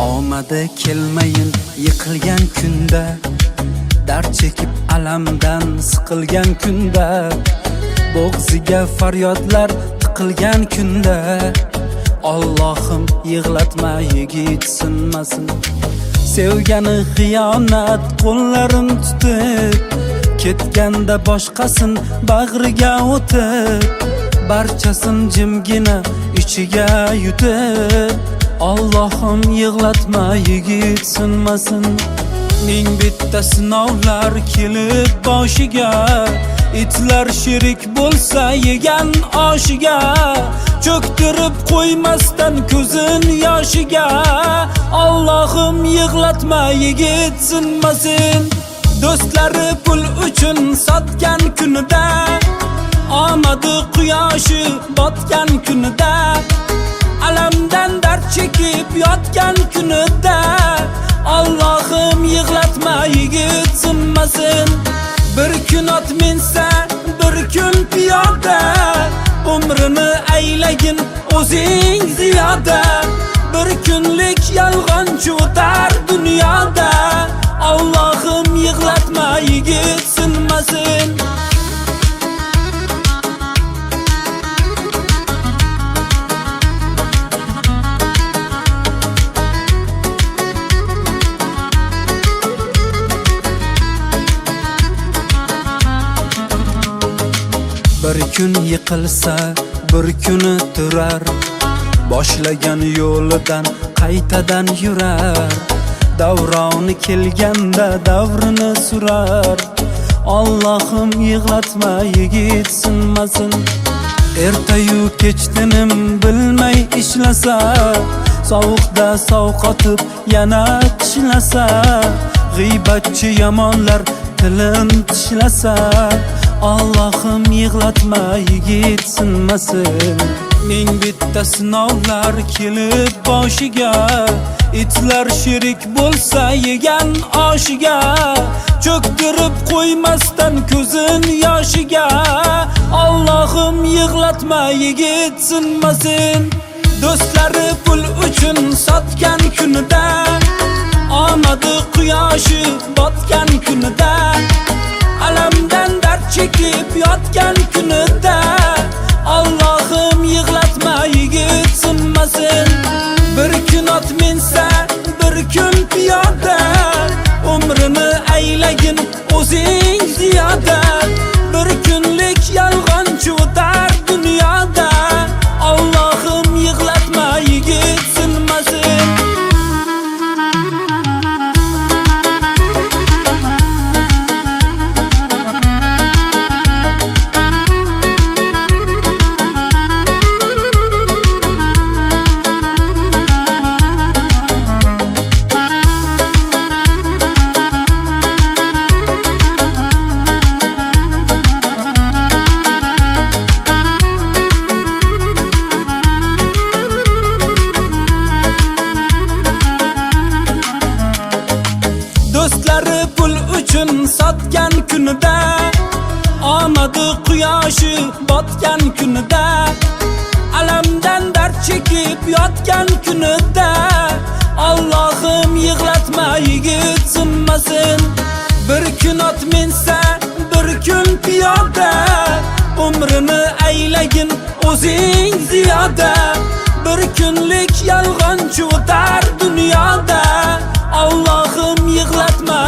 Omadi kelmayin yiqilgan kunda, dard chekib alamdan siqilgan kunda, bo'g'ziga faryodlar tiqilgan kunda, Allohim yig'latma yigit sinmasin. Sevgani xiyonat qo'llarim tutib, ketganda boshqasin bag'riga o'tib, barchasin jimgina ichiga yutib, Allohim yig'latma yigit sinmasin. Ming bitta sinovlar kelib boshiga, itlar sherik bo'lsa yegan oshiga, cho'ktirib qo'ymasdan ko'zin yoshiga, Allohim yig'latma yigit sinmasin. Do'stlari pul uchun sotgan kunida, omadi quyoshi botgan kunida, alamdan dard chekib yotgan kunida, Allohim yig'latma yigit sinmasin. Bir kun ot minsa, bir kun piyoda, umrini aylagin o'zing ziyoda, bir kunlik yolg'onchi o'tar dunyoda, Allohim yig'latma yigit sinmasin. Bir kun yiqilsa, bir kuni turar, boshlagan yo'lidan qaytadan yurar, davroni kelganda davrini surar, Allohim yig'latma yigit sinmasin. Ertayu kech tinim bilmay ishlasa, sovuqda sovqotib yana qishlasa, g'iybatchi yomonlar tilin tishlasa, Allohim yig'latma yigit sinmasin. Ming bitta sinovlar kelib boshiga, itlar sherik bo'lsa yegan oshiga, cho'ktirib qo'ymasdan ko'zin yoshiga, Allohim yig'latma yigit sinmasin. Do'stlari pul uchun sotgan kunida, omadi quyoshi botgan kunida, alamdan dard chekib yotgan kunida, Allohim yig'latma yigit sinmasin. Bir kun ot minsa, bir kun piyoda, umrini aylagin o'zing ziyoda, bir kunlik yolg'onchi o'tar dunyoda, Allohim yig'latma yigit sinmasin. Do'stlari pul uchun sotgan kunida, omadi quyoshi botgan kunida, alamdan dard chekib yotgan kunida, Allohim yig'latma yigit sinmasin. Bir kun ot minsa, bir kun piyoda, umrini aylagin o'zing ziyoda, bir kunlik yolg'onchi o'tar dunyoda, Allohim yig'latma